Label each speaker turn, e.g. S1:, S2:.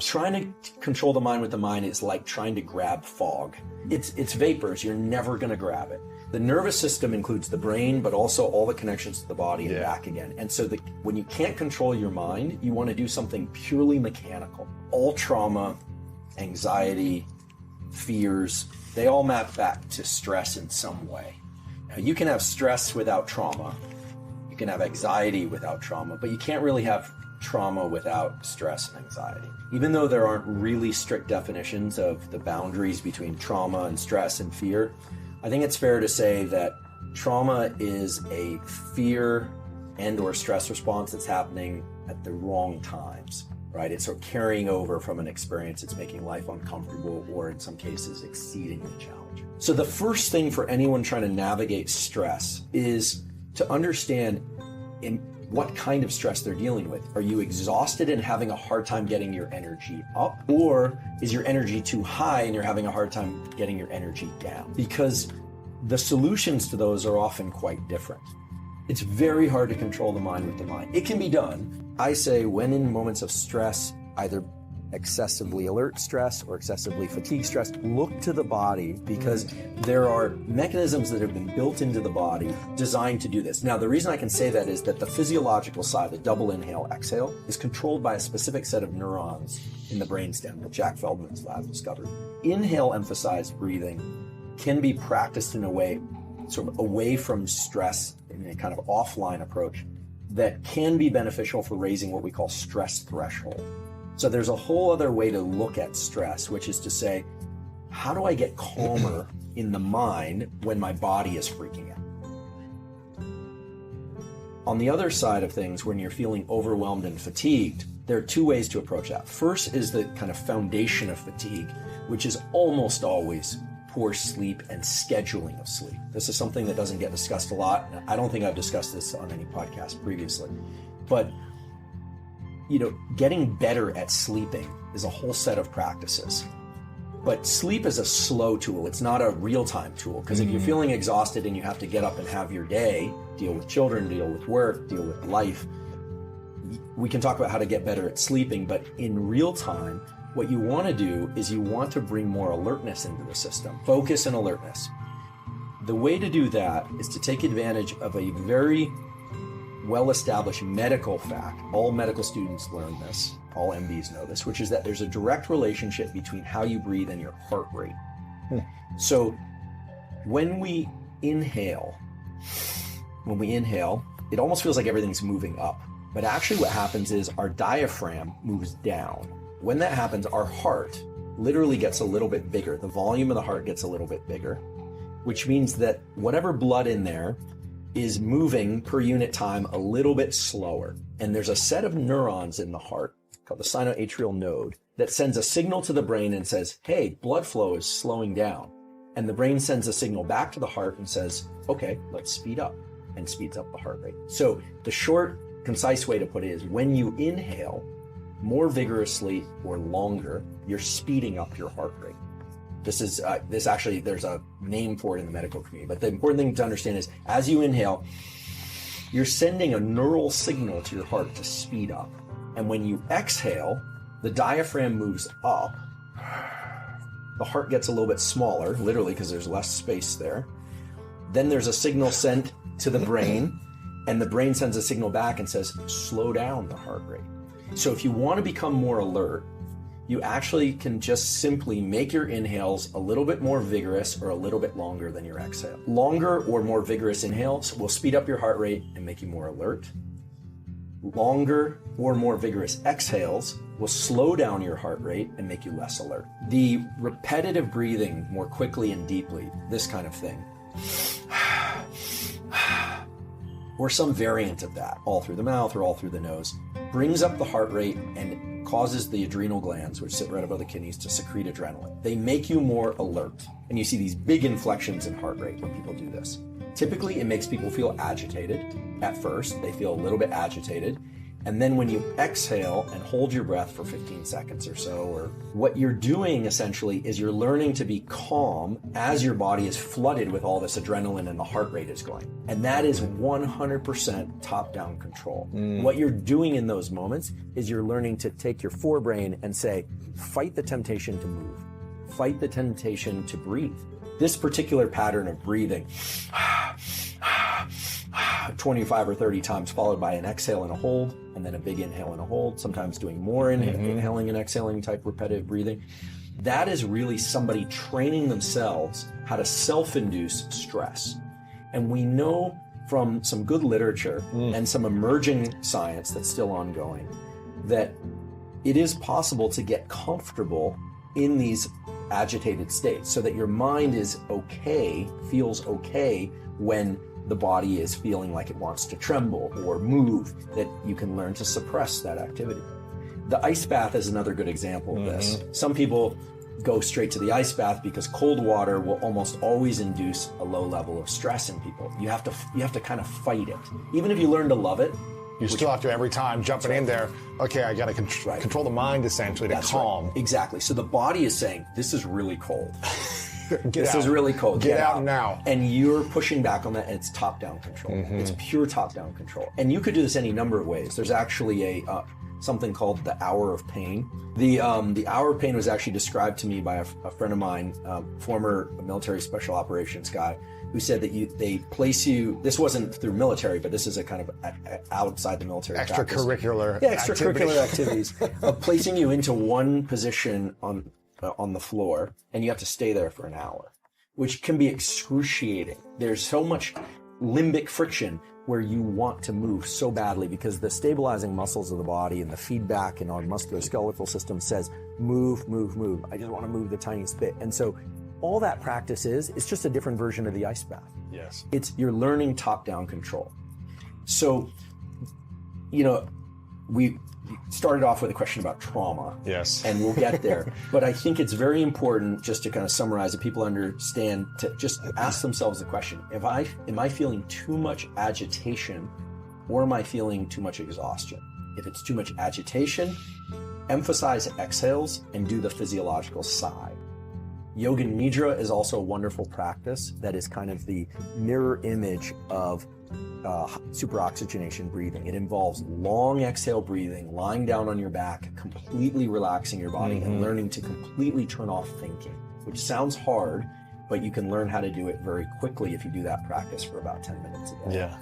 S1: Trying to control the mind with the mind is like trying to grab fog. It's vapors. You're never going to grab it. The nervous system includes the brain, but also all the connections to the body and back again. And so when you can't control your mind, you want to do something purely mechanical. All trauma, anxiety, fears, they all map back to stress in some way. Now, you can have stress without trauma. You can have anxiety without trauma, but you can't really have trauma without stress and anxiety. Even though there aren't really strict definitions of the boundaries between trauma and stress and fear, I think it's fair to say that trauma is a fear and or stress response that's happening at the wrong times, right? It's sort of carrying over from an experience that's making life uncomfortable or in some cases exceedingly challenging. So the first thing for anyone trying to navigate stress is to understand in what kind of stress they're dealing with. Are you exhausted and having a hard time getting your energy up? Or is your energy too high and you're having a hard time getting your energy down? Because the solutions to those are often quite different. It's very hard to control the mind with the mind. It can be done. I say when in moments of stress, either excessively alert stress or excessively fatigued stress, look to the body because there are mechanisms that have been built into the body designed to do this. Now, the reason I can say that is that the physiological side, the double inhale exhale, is controlled by a specific set of neurons in the brainstem that Jack Feldman's lab discovered. Inhale emphasized breathing can be practiced in a way sort of away from stress in a kind of offline approach that can be beneficial for raising what we call stress threshold. So there's a whole other way to look at stress, which is to say, how do I get calmer in the mind when my body is freaking out? On the other side of things, when you're feeling overwhelmed and fatigued, there are two ways to approach that. First is the kind of foundation of fatigue, which is almost always poor sleep and scheduling of sleep. This is something that doesn't get discussed a lot. I don't think I've discussed this on any podcast previously, but getting better at sleeping is a whole set of practices. But sleep is a slow tool. It's not a real-time tool. Because if you're feeling exhausted and you have to get up and have your day, deal with children, deal with work, deal with life, we can talk about how to get better at sleeping. But in real time, what you want to do is you want to bring more alertness into the system, focus and alertness. The way to do that is to take advantage of a very well-established medical fact. All medical students learn this, all MDs know this, which is that there's a direct relationship between how you breathe and your heart rate. So when we inhale, it almost feels like everything's moving up. But actually what happens is our diaphragm moves down. When that happens, our heart literally gets a little bit bigger. The volume of the heart gets a little bit bigger, which means that whatever blood in there is moving per unit time a little bit slower. And there's a set of neurons in the heart called the sinoatrial node that sends a signal to the brain and says, hey, blood flow is slowing down. And the brain sends a signal back to the heart and says, okay, let's speed up, and speeds up the heart rate. So the short, concise way to put it is when you inhale more vigorously or longer, you're speeding up your heart rate. This actually, there's a name for it in the medical community, but the important thing to understand is as you inhale, you're sending a neural signal to your heart to speed up. And when you exhale, the diaphragm moves up, the heart gets a little bit smaller, literally because there's less space there. Then there's a signal sent to the brain, and the brain sends a signal back and says, slow down the heart rate. So if you want to become more alert, you actually can just simply make your inhales a little bit more vigorous or a little bit longer than your exhale. Longer or more vigorous inhales will speed up your heart rate and make you more alert. Longer or more vigorous exhales will slow down your heart rate and make you less alert. The repetitive breathing more quickly and deeply, this kind of thing, or some variant of that, all through the mouth or all through the nose, brings up the heart rate and causes the adrenal glands, which sit right above the kidneys, to secrete adrenaline. They make you more alert. And you see these big inflections in heart rate when people do this. Typically, it makes people feel agitated at first. They feel a little bit agitated. And then when you exhale and hold your breath for 15 seconds or so, or what you're doing essentially is you're learning to be calm as your body is flooded with all this adrenaline and the heart rate is going. And that is 100% top-down control. What you're doing in those moments is you're learning to take your forebrain and say, fight the temptation to move, fight the temptation to breathe. This particular pattern of breathing, 25 or 30 times, followed by an exhale and a hold, and then a big inhale and a hold, sometimes doing more inhaling and exhaling type repetitive breathing. That is really somebody training themselves how to self-induce stress. And we know from some good literature and some emerging science that's still ongoing that it is possible to get comfortable in these agitated states so that your mind is okay, feels okay when the body is feeling like it wants to tremble or move, that you can learn to suppress that activity. The ice bath is another good example of this. Some people go straight to the ice bath because cold water will almost always induce a low level of stress in people. You have to kind of fight it. Even if you learn to love it,
S2: you still have to every time jumping in there, okay, I got to control the mind essentially to calm.
S1: Right. Exactly. So the body is saying, this is really cold.
S2: This
S1: is really cold.
S2: Get out now.
S1: And you're pushing back on that, and it's top-down control. It's pure top-down control. And you could do this any number of ways. There's actually something called the hour of pain. The hour of pain was actually described to me by a friend of mine, former military special operations guy, who said that they place you, this wasn't through military, but this is a kind of outside the military
S2: extracurricular
S1: activities of placing you into one position on the floor, and you have to stay there for an hour, which can be excruciating. There's so much limbic friction where you want to move so badly because the stabilizing muscles of the body and the feedback in our musculoskeletal system says, move, move, move. I just want to move the tiniest bit. And so all that practice it's just a different version of the ice bath.
S2: Yes.
S1: You're learning top-down control. So, we started off with a question about trauma.
S2: Yes.
S1: And we'll get there. But I think it's very important, just to kind of summarize, that people understand, to just ask themselves the question, am I feeling too much agitation, or am I feeling too much exhaustion? If it's too much agitation, emphasize exhales and do the physiological sigh. Yoga Nidra is also a wonderful practice that is kind of the mirror image of superoxygenation breathing. It involves long exhale breathing, lying down on your back, completely relaxing your body and learning to completely turn off thinking, which sounds hard, but you can learn how to do it very quickly if you do that practice for about 10 minutes a day.
S2: Yeah.